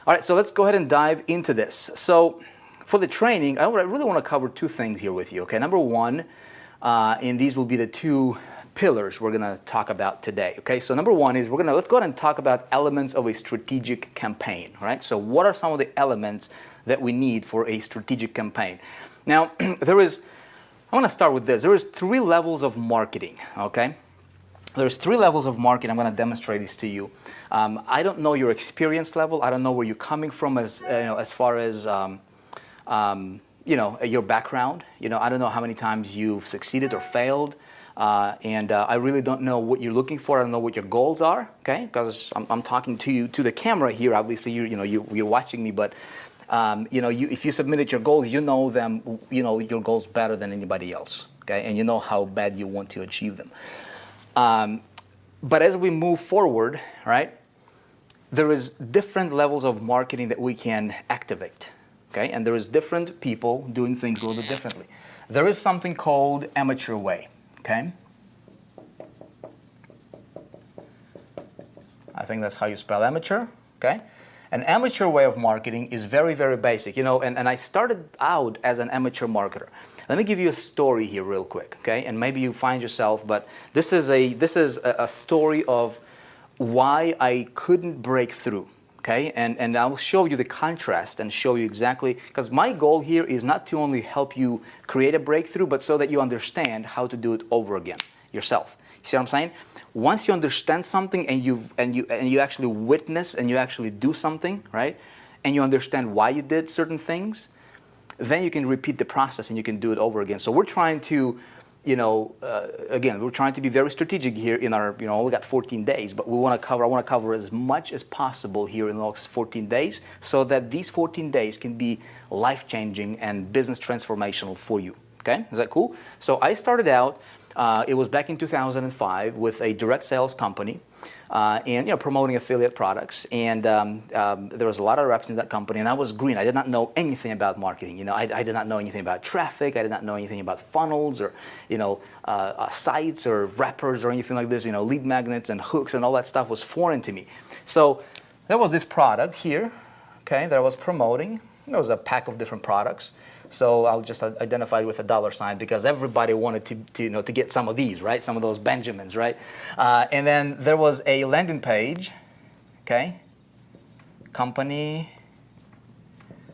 All right, so let's go ahead and dive into this. So for the training, I really want to cover two things here with you, okay? Number one, and these will be the two pillars we're going to talk about today, okay? So number one is let's go ahead and talk about elements of a strategic campaign, right? So what are some of the elements that we need for a strategic campaign? Now, I want to start with this. There is 3 levels of marketing, okay? There's 3 levels of marketing. I'm going to demonstrate this to you. I don't know your experience level. I don't know where you're coming from as far as your background. I don't know how many times you've succeeded or failed, and I really don't know what you're looking for. I don't know what your goals are. Okay, because I'm talking to you to the camera here. Obviously, you're watching me, but if you submitted your goals, you know them. Your goals better than anybody else. Okay, and you know how bad you want to achieve them. But as we move forward, right, there is different levels of marketing that we can activate, okay? And there is different people doing things a little bit differently. There is something called amateur way, okay? I think that's how you spell amateur, okay? An amateur way of marketing is very, very basic, and I started out as an amateur marketer. Let me give you a story here real quick, okay? And maybe you find yourself, but this is a story of why I couldn't break through, okay? And I'll show you the contrast and show you exactly, because my goal here is not to only help you create a breakthrough, but so that you understand how to do it over again yourself. You see what I'm saying? Once you understand something and you actually witness and you actually do something, right? And you understand why you did certain things, then you can repeat the process and you can do it over again. So we're trying to, again, we're trying to be very strategic here in our, we got 14 days, but I want to cover as much as possible here in the next 14 days so that these 14 days can be life-changing and business transformational for you, okay? Is that cool? So I started out, it was back in 2005 with a direct sales company and promoting affiliate products, and there was a lot of reps in that company, and I was green. I did not know anything about marketing. I did not know anything about traffic. I did not know anything about funnels or sites or wrappers or anything like this. Lead magnets and hooks and all that stuff was foreign to me. So there was this product here, okay, that I was promoting. There was a pack of different products. So I'll just identify it with a $sign because everybody wanted to get some of these, right? Some of those Benjamins, right? And then there was a landing page, okay? Company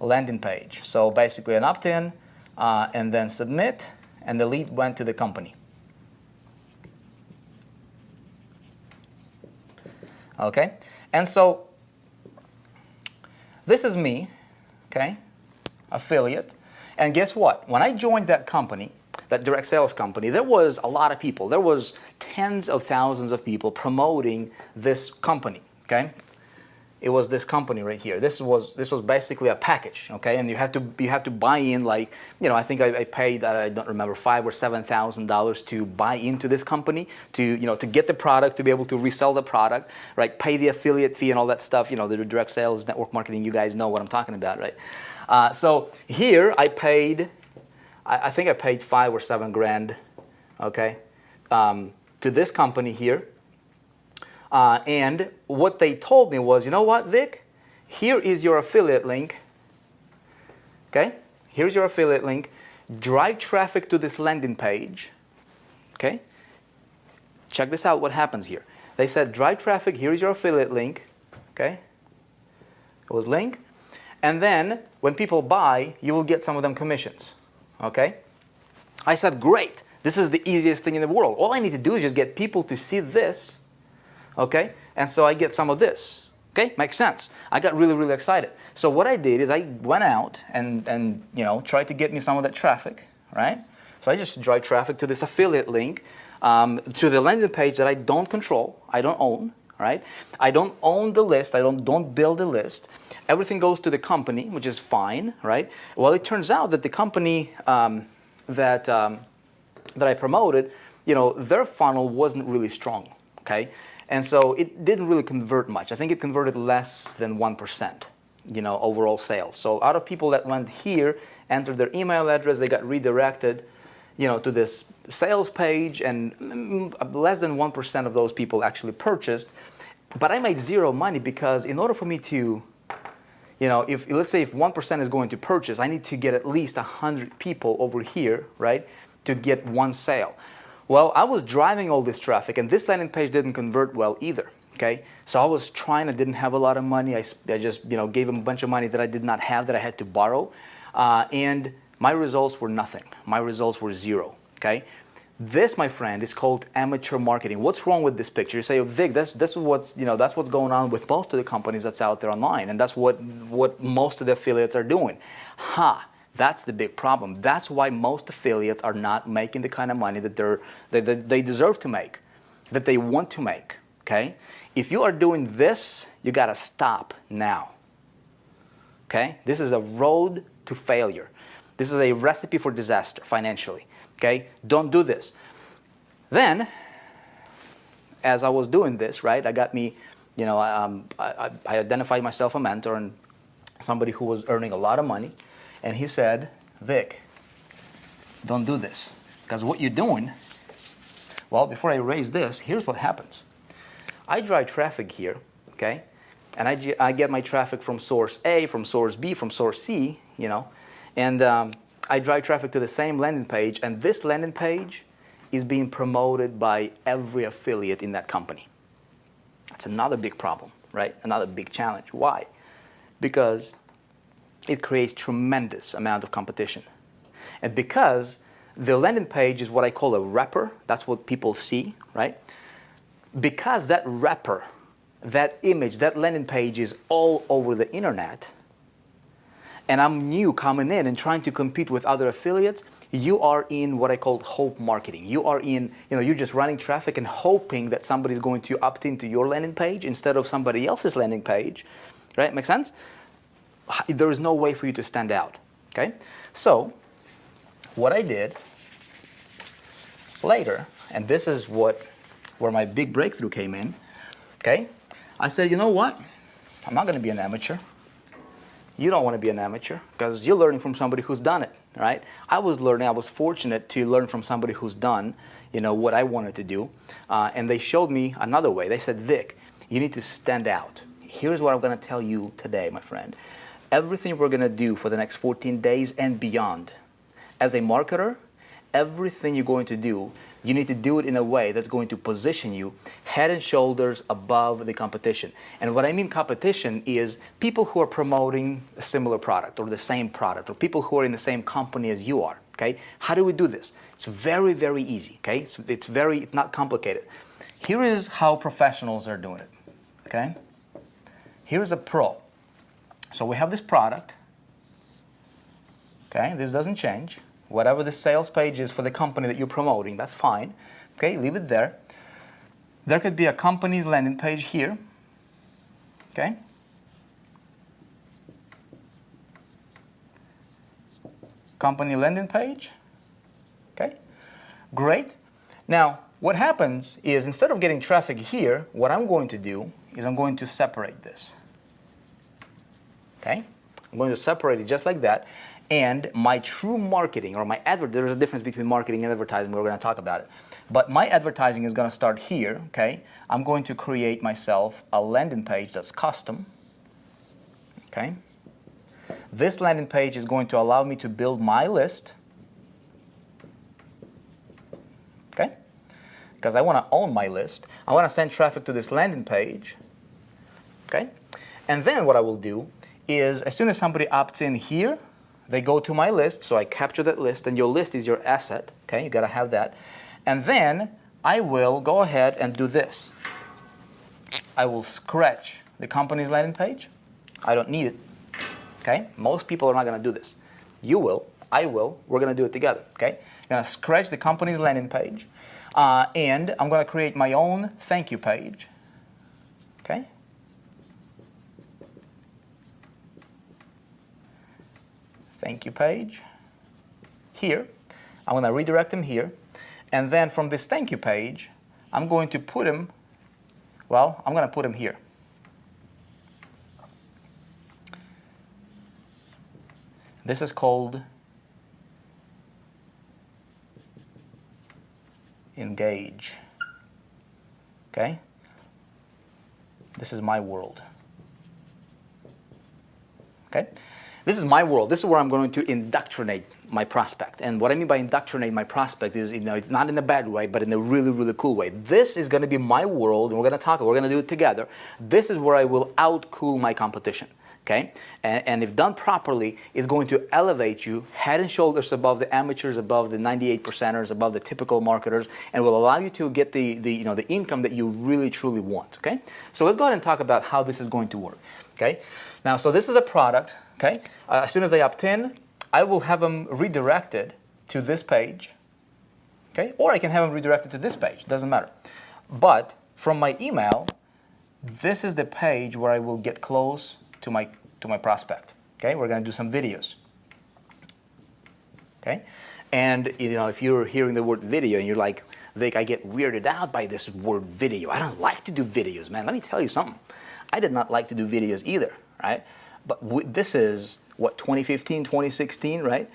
landing page. So basically an opt-in and then submit, and the lead went to the company. Okay? And so this is me, okay? Affiliate. And guess what? When I joined that company, that direct sales company, there was a lot of people. There was tens of thousands of people promoting this company, okay? It was this company right here. This was basically a package, okay? And you have to buy in, like, I think I paid, I don't remember, $5,000 or $7,000 to buy into this company, to get the product, to be able to resell the product, right? Pay the affiliate fee and all that stuff. The direct sales, network marketing, you guys know what I'm talking about, right? So here I paid, I think I paid $5,000 or $7,000, okay, to this company here. And what they told me was, you know what, Vic? Here is your affiliate link, okay? Here's your affiliate link. Drive traffic to this landing page, okay? Check this out, what happens here. They said, drive traffic, here's your affiliate link, okay? It was link. And then when people buy, you will get some of them commissions, okay? I said, great. This is the easiest thing in the world. All I need to do is just get people to see this, okay? And so I get some of this, okay? Makes sense. I got really, really excited. So what I did is I went out and tried to get me some of that traffic, right? So I just drive traffic to this affiliate link, to the landing page that I don't control, I don't own, right? I don't own the list. I don't build a list. Everything goes to the company, which is fine, right? Well, it turns out that the company that I promoted, their funnel wasn't really strong, okay? And so it didn't really convert much. I think it converted less than 1%, overall sales. So out of people that went here, entered their email address, they got redirected, to this sales page, and less than 1% of those people actually purchased. But I made zero money because in order for me to you know, if let's say if 1% is going to purchase, I need to get at least 100 people over here, right, to get one sale. Well, I was driving all this traffic, and this landing page didn't convert well either. Okay, so I was trying. I didn't have a lot of money. I just, you know, gave them a bunch of money that I did not have, that I had to borrow, and my results were nothing. My results were zero. Okay, this, my friend, is called amateur marketing. What's wrong with this picture? You say, oh, Vic, that's what's, you know, that's what's going on with most of the companies that's out there online, and that's what most of the affiliates are doing. That's the big problem. That's why most affiliates are not making the kind of money that they deserve to make, that they want to make. Okay? If you are doing this, you got to stop now. Okay? This is a road to failure. This is a recipe for disaster financially. Okay? Don't do this. Then, as I was doing this, right, I got me, you know, I identified myself a mentor and somebody who was earning a lot of money. And he said, Vic, don't do this. Because what you're doing, well, before I erase this, here's what happens. I drive traffic here, okay? And I get my traffic from source A, from source B, from source C, you know? And I drive traffic to the same landing page, and this landing page is being promoted by every affiliate in that company. That's another big problem, right? Another big challenge. Why? Because it creates tremendous amount of competition. And because the landing page is what I call a wrapper, that's what people see, right? Because that wrapper, that image, that landing page is all over the internet, and I'm new coming in and trying to compete with other affiliates, you are in what I call hope marketing. You are in, you know, you're just running traffic and hoping that somebody's going to opt into your landing page instead of somebody else's landing page, right? Make sense? There is no way for you to stand out, okay? So, what I did later, and this is where my big breakthrough came in, okay? I said, you know what? I'm not going to be an amateur. You don't want to be an amateur because you're learning from somebody who's done it, right? I was fortunate to learn from somebody who's done, you know, what I wanted to do, and they showed me another way. They said, Vic, you need to stand out. Here's what I'm going to tell you today, my friend. Everything we're going to do for the next 14 days and beyond, as a marketer, everything you're going to do, you need to do it in a way that's going to position you head and shoulders above the competition. And what I mean competition is people who are promoting a similar product or the same product, or people who are in the same company as you are, okay? How do we do this? It's very, very easy, okay? It's not complicated. Here is how professionals are doing it, okay? Here is a pro. So we have this product, okay? This doesn't change. Whatever the sales page is for the company that you're promoting, that's fine. Okay, leave it there. There could be a company's landing page here. Okay? Company landing page. Okay? Great. Now, what happens is instead of getting traffic here, what I'm going to do is I'm going to separate this. Okay? I'm going to separate it just like that. And my true marketing, or my there's a difference between marketing and advertising. We're going to talk about it. But my advertising is going to start here, okay? I'm going to create myself a landing page that's custom, okay? This landing page is going to allow me to build my list, okay? Because I want to own my list. I want to send traffic to this landing page, okay? And then what I will do is as soon as somebody opts in here, they go to my list, so I capture that list, and your list is your asset, okay? You gotta have that. And then I will go ahead and do this. I will scratch the company's landing page. I don't need it, okay? Most people are not gonna do this. You will, I will, we're gonna do it together, okay? I'm gonna scratch the company's landing page, and I'm gonna create my own thank you page, okay? Thank you page here. I'm going to redirect him here. And then from this thank you page, I'm going to put him, well, I'm going to put him here. This is called engage. Okay? This is my world. Okay? This is my world. This is where I'm going to indoctrinate my prospect. And what I mean by indoctrinate my prospect is, not in a bad way, but in a really, really cool way. This is going to be my world, and we're going to do it together. This is where I will outcool my competition. Okay? And if done properly, it's going to elevate you head and shoulders above the amateurs, above the 98%ers, above the typical marketers, and will allow you to get the income that you really, truly want. Okay? So let's go ahead and talk about how this is going to work. Okay? Now, so this is a product. Okay? As soon as they opt in, I will have them redirected to this page. Okay? Or I can have them redirected to this page. Doesn't matter. But from my email, this is the page where I will get close to my prospect. Okay? We're going to do some videos. Okay? And if you're hearing the word video and you're like, Vic, I get weirded out by this word video. I don't like to do videos, man. Let me tell you something. I did not like to do videos either, right? But this is, what, 2015, 2016, right?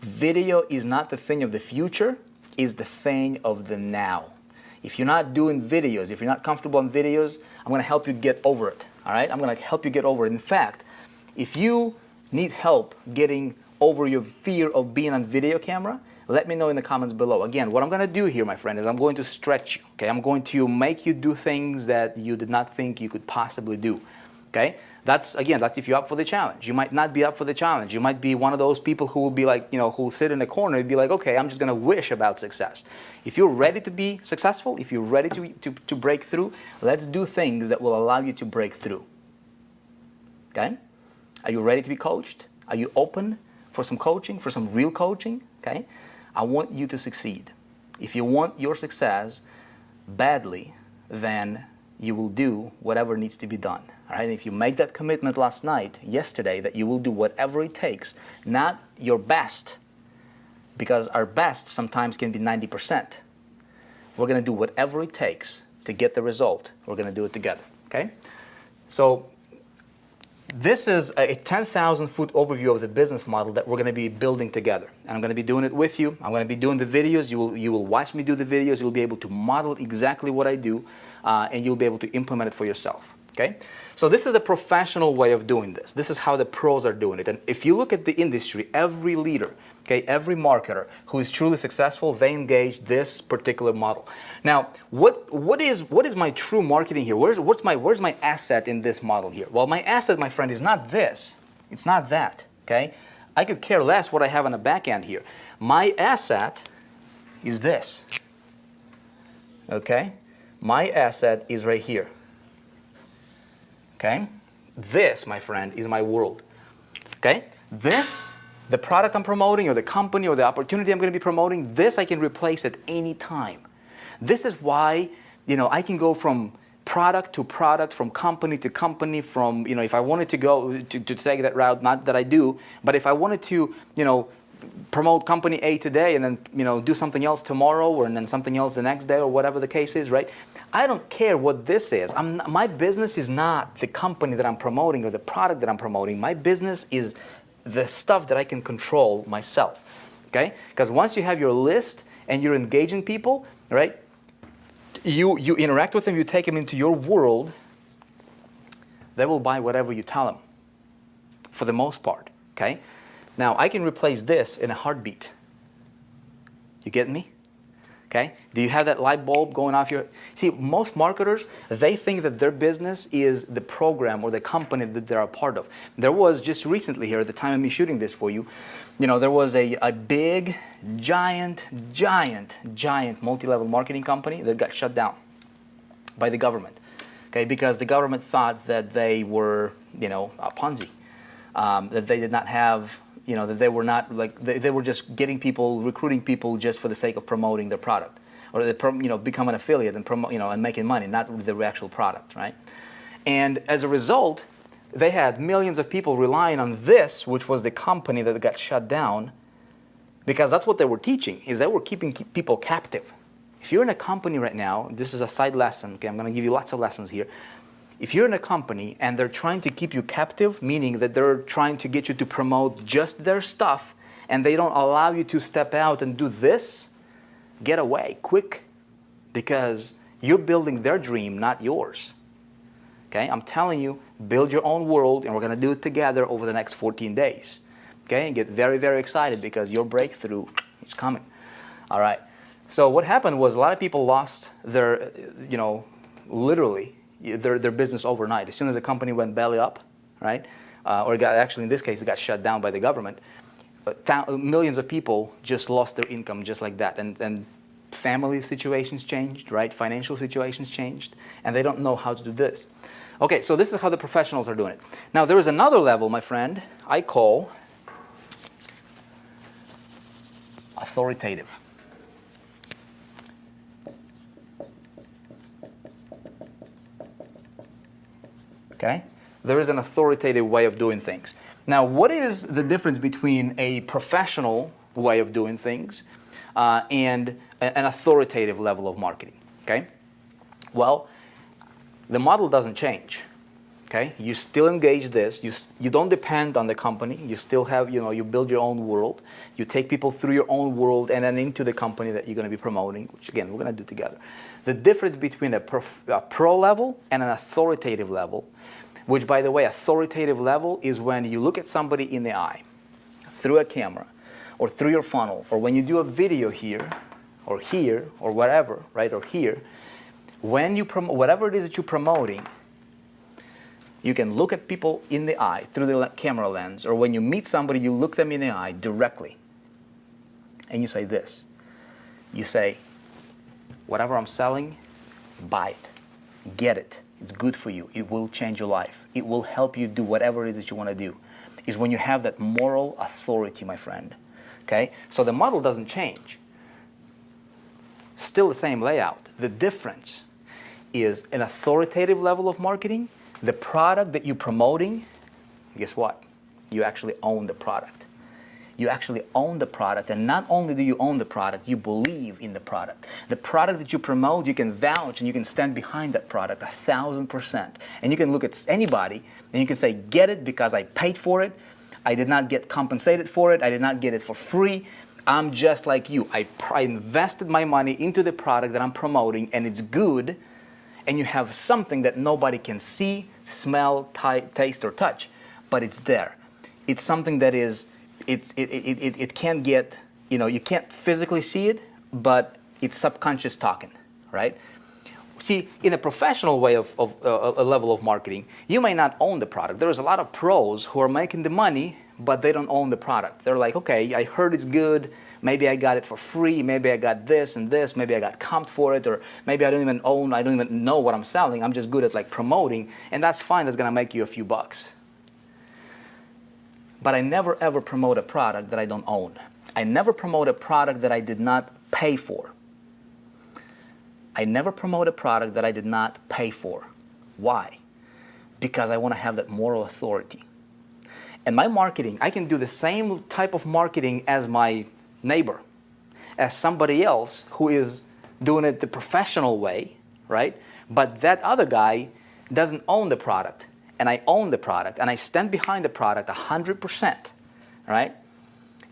Video is not the thing of the future, it's the thing of the now. If you're not doing videos, if you're not comfortable on videos, I'm going to help you get over it, all right? I'm going to help you get over it. In fact, if you need help getting over your fear of being on video camera, let me know in the comments below. Again, what I'm going to do here, my friend, is I'm going to stretch you, okay? I'm going to make you do things that you did not think you could possibly do, okay? That's if you're up for the challenge. You might not be up for the challenge. You might be one of those people who will be like, who will sit in a corner and be like, okay, I'm just going to wish about success. If you're ready to be successful, if you're ready to break through, let's do things that will allow you to break through, okay? Are you ready to be coached? Are you open for some coaching, for some real coaching, okay? I want you to succeed. If you want your success badly, then you will do whatever needs to be done. All right? And if you make that commitment yesterday, that you will do whatever it takes, not your best, because our best sometimes can be 90%. We're going to do whatever it takes to get the result. We're going to do it together. Okay? So this is a 10,000-foot overview of the business model that we're going to be building together. And I'm going to be doing it with you. I'm going to be doing the videos. You will watch me do the videos. You'll be able to model exactly what I do, and you'll be able to implement it for yourself. Okay? So this is a professional way of doing this. This is how the pros are doing it. And if you look at the industry, every leader, okay, every marketer who is truly successful, they engage this particular model. Now, what is my true marketing here? Where's my asset in this model here? Well, my asset, my friend, is not this. It's not that. Okay? I could care less what I have on the back end here. My asset is this. Okay? My asset is right here. Okay? This, my friend, is my world. Okay? This, the product I'm promoting, or the company, or the opportunity I'm going to be promoting, this I can replace at any time. This is why, I can go from product to product, from company to company, from, if I wanted to go to take that route, not that I do, but if I wanted to, promote company A today and then, do something else tomorrow, or and then something else the next day, or whatever the case is, right? I don't care what this is. My business is not the company that I'm promoting or the product that I'm promoting. My business is the stuff that I can control myself, okay? Because once you have your list and you're engaging people, right? You interact with them, you take them into your world, they will buy whatever you tell them, for the most part, okay? Now, I can replace this in a heartbeat. You get me? Okay? Do you have that light bulb going off your... See, most marketers, they think that their business is the program or the company that they're a part of. There was just recently here, at the time of me shooting this for you, there was a big, giant multi-level marketing company that got shut down by the government. Okay? Because the government thought that they were, a Ponzi. That they did not have... that they were not they were just getting people, recruiting people just for the sake of promoting their product, or become an affiliate and promote, and making money, not the actual product, right? And as a result, they had millions of people relying on this, which was the company that got shut down, because that's what they were teaching, is they were keeping people captive. If you're in a company right now, this is a side lesson, okay, I'm going to give you lots of lessons here. If you're in a company and they're trying to keep you captive, meaning that they're trying to get you to promote just their stuff, and they don't allow you to step out and do this, get away quick, because you're building their dream, not yours. Okay, I'm telling you, build your own world, and we're going to do it together over the next 14 days. Okay, and get very, very excited because your breakthrough is coming. All right. So what happened was a lot of people lost their, literally their business overnight. As soon as the company went belly up, right, or actually in this case it got shut down by the government, millions of people just lost their income just like that, and family situations changed, right? Financial situations changed, and they don't know how to do this. Okay, so this is how the professionals are doing it. Now there is another level, my friend, I call authoritative. Okay? There is an authoritative way of doing things. Now, what is the difference between a professional way of doing things and an authoritative level of marketing? Okay? Well, the model doesn't change. Okay? You still engage this. You don't depend on the company. You still have, you build your own world. You take people through your own world and then into the company that you're going to be promoting, which again, we're going to do together. The difference between a pro level and an authoritative level, which, by the way, authoritative level is when you look at somebody in the eye through a camera or through your funnel, or when you do a video here or whatever, right, or here, when you promote whatever it is that you're promoting, you can look at people in the eye through the camera lens, or when you meet somebody, you look them in the eye directly, and you say this. You say, whatever I'm selling, buy it, get it. It's good for you. It will change your life. It will help you do whatever it is that you want to do. Is when you have that moral authority, my friend. Okay? So the model doesn't change. Still the same layout. The difference is an authoritative level of marketing. The product that you're promoting, guess what? You actually own the product. You actually own the product, and not only do you own the product, you believe in the product. The product that you promote, you can vouch and you can stand behind that product 1,000%. And you can look at anybody and you can say, get it because I paid for it. I did not get compensated for it. I did not get it for free. I'm just like you. I invested my money into the product that I'm promoting, and it's good. And you have something that nobody can see, smell, taste, or touch, but it's there. It's something that is, it can't get, you can't physically see it, but it's subconscious talking, right? See, in a professional way of a level of marketing, you may not own the product. There's a lot of pros who are making the money, but they don't own the product. They're like, okay, I heard it's good. Maybe I got it for free. Maybe I got this and this. Maybe I got comped for it, or maybe I don't even know what I'm selling. I'm just good at like promoting, and that's fine. That's gonna make you a few bucks. But I never ever promote a product that I don't own. I never promote a product that I did not pay for. I never promote a product that I did not pay for. Why? Because I want to have that moral authority. And my marketing, I can do the same type of marketing as my neighbor, as somebody else who is doing it the professional way, right? But that other guy doesn't own the product, and I own the product, and I stand behind the product 100%, right?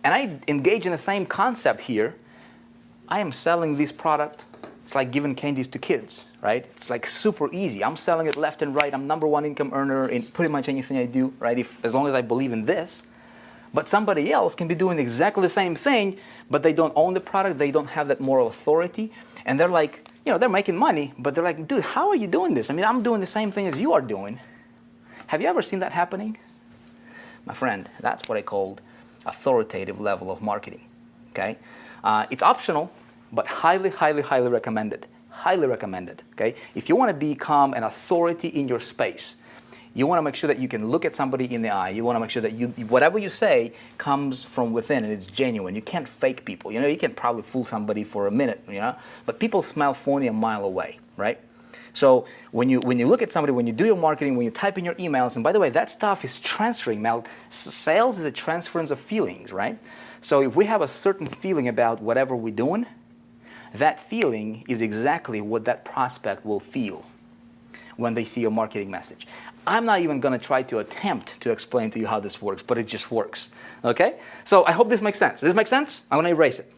And I engage in the same concept here. I am selling this product. It's like giving candies to kids, right? It's like super easy. I'm selling it left and right. I'm #1 income earner in pretty much anything I do, right? As long as I believe in this. But somebody else can be doing exactly the same thing, but they don't own the product. They don't have that moral authority. And they're like, they're making money, but they're like, dude, how are you doing this? I mean, I'm doing the same thing as you are doing. Have you ever seen that happening? My friend, that's what I called authoritative level of marketing, okay? It's optional, but highly, highly, highly recommended. Highly recommended, okay? If you want to become an authority in your space, you want to make sure that you can look at somebody in the eye. You want to make sure that whatever you say comes from within and it's genuine. You can't fake people. You can probably fool somebody for a minute, but people smell phony a mile away, right? So when you look at somebody, when you do your marketing, when you type in your emails, and by the way, that stuff is transferring. Now, sales is a transference of feelings, right? So if we have a certain feeling about whatever we're doing, that feeling is exactly what that prospect will feel when they see your marketing message. I'm not even going to try to attempt to explain to you how this works, but it just works, okay? So I hope this makes sense. Does this make sense? I'm going to erase it.